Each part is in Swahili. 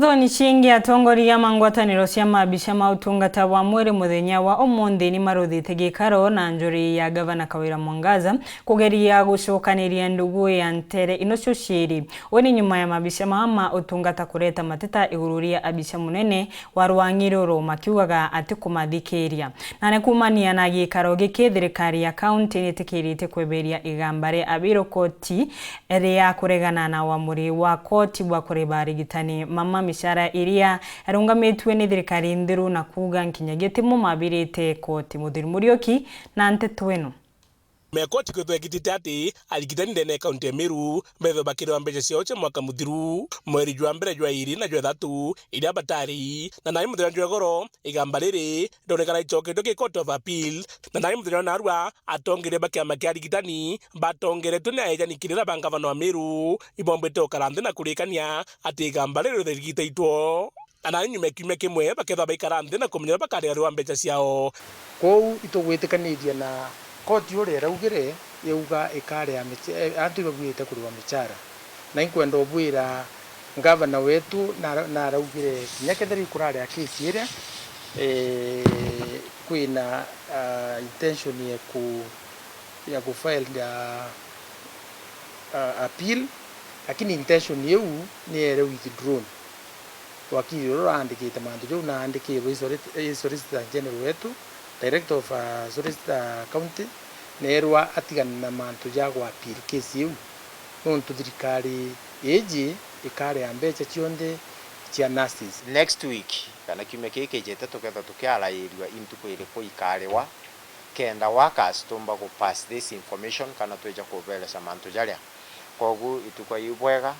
Thoni ciingi atongoria mangwataniro cia mabisha ma utungata wa mwiri muthenya wa umuthi ni maruthite gikaro na njuri ya gavana Kawira Mwangaza kugeria gucokaniria ndugu ya ntere inocio ciiri. Woni nyuma ya mabisha ma utungata kureta mateta igururia abisha munene wa Rwang'iruru makiugaga ati kumathikiria na ne kumania na gikaro giki thirikari ya county nitikirite kweberia igambare abiro koti ria kuregana na wamuri wa koti wa kureba rigitani mama mishara iria arungamitwe ni thirikari ndiru na kuga nkinyagite mu mabirite koti Muthuri Muriuki na nteto eno mekoti kwethekitite ati aligitani ndene kaunti ya Meru metho bakirwa mbeca cio cia mwaka muthiru mweri jwa mbere jwa iri na jwa thatu iria batari na nai muthenya jwa goro igamba riri ndonekana icoketwe ki Court of Appeal na nai muthenya narua atongire bakiama kia aligitani batongeretwe ni aejanikirira ba gavana wa Meru ibombete ukaranthi na kurikania ati igamba riri rithigiteitwo ana nyume kiumia kimwe baketha baikaranthi na kumenyera bakaria mbeca ciao kou itugwitikanirie na koti uri raugire yuga ikare antu bagwite kurwa michara na inkwenda obwira gavana wetu na raugire nyaketheri kurare akisi ire kwina intention ya ku file appeal lakini intention yeu ni ere withdrawn wakili ro andikite mandu jo na andikirwe solicitor general wetu Director of Solicitor County nerwa atigana na mantu ya gwa appeal case yu nontu thirikari eji ikare ya mbeca cionde cia nurses. Next week kana kiumia giki jete tuketha tukiarairia intuko iriko ikarewa kenda workers tumba ku pass this information kana tweja kuvelesa mantu jaria kogu ituko ibwega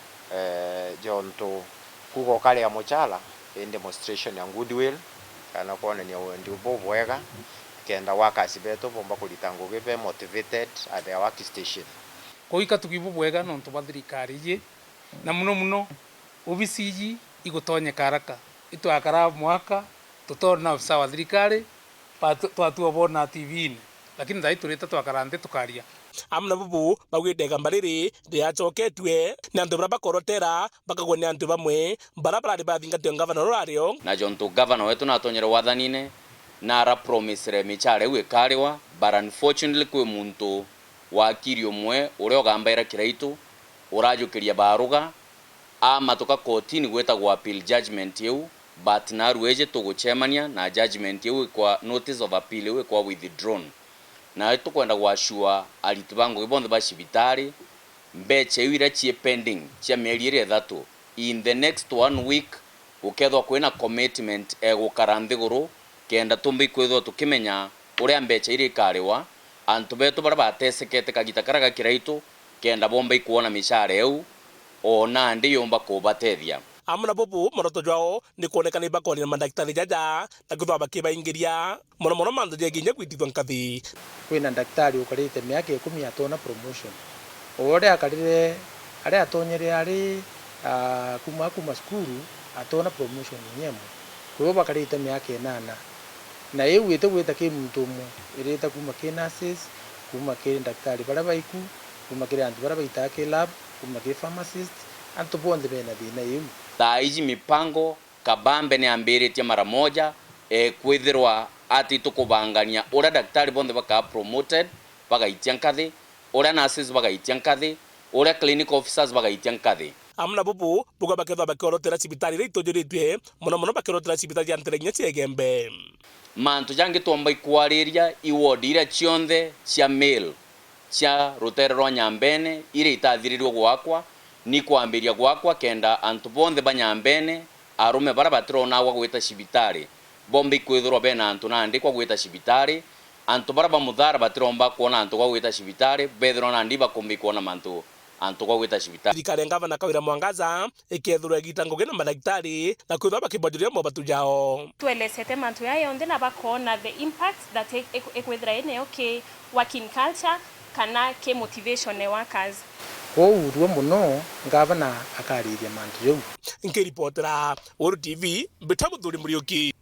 jonto kugo kale ya mochala in demonstration ya goodwill kana kuona ni ndi ubwega kenda workers beto bomba kulitango gebe motivated at their work station koika tukibubwega no ntubathirikari ye na muno obisiji igotonye karaka itwakara mwaka tutona ofisa wa thirikari twatu bona TV ni lakini thai turita twakarante tukaria amna bubu bagwite gamba riri riacoketwe na andu bara bakorotera bakagone antu bamwe barabara bathingatio gavana rorario na jonto gavana wetu na tonyera wathanine na ra promise michare we kariwa but unfortunately kwe muntu wa kirio mwe uria ogambaira kiraitu urajukiria baruga ama toka kotini gweta gwa appeal judgment yeu but na rueje tuguchemania na judgment yeu kwa notice of appeal we kwa withdrawn na tukwenda gwashua alitubango ibonde ba cibitari mbeche ira cie pending cia mieri ire thatu in the next 1 week ukethwa kwina commitment gukaranthiguru kenda tumbi kwithwa tukimenya uria mbeche ire ikariwa antu betu bara batesekete kagita karaga kiraitu kenda bomba ikuona mishara eu ona ndi yomba kubatethia amuna bobu moroto jwao ni kuonekana ibakoni na madaktari jaja na kuthwa bakibaingiria mono mandu jeginya kwitithwa nkathi kwina daktari ukarite miaka 10 atona promotion ore akarire ari atonyere ari kuma skuru atona promotion nyemo kwo bakarite miaka 8 na yeu ite gwita ki muntu mu irita kuma ki nurses kuma ki daktari bara baiku kuma ki antu bara baita ki lab kuma ki pharmacist antu bonde bena thina yeu thaiji mipango kabambe ni ambiritie mara moja kwithirwa ati tukubangania ura daktari bonde baka promoted bagaitia nkathi ura nurses bagaitia nkathi ura clinical officers bagaitia nkathi amna bubu buga bakethwa bakorotera cibitari ri tojuritwe mono bakorotera cibitari ya nterenya ciegembe mantu jangi tomba ikwariria iwodi ira cionthe cia mail cia rutere rwa Nyambene ire itathiririo gwakwa ni kwambiria gwakwa kenda antu bonthe banyambene arume bara batirona gwa gwita cibitari bombi kwithirwa bena antu nandi kwa gwita cibitari antu bara bamuthara batiromba kuona antu gwa gwita cibitari bethirwa nandi bakumbi kuona mantu antu gwa gwita cibitari thirikari gavana Kawira Mwangaza ikethurwa gitango gena madaktari na kwithwa bakibajuria mobatu jao tuelesete mantu yayo onde na bakona the impact that ekwithira ene okay working culture kana ke motivation ne workers urwo muno gavana akariria mantu yeu nkiripotera Uru TV Muthuri Muriuki.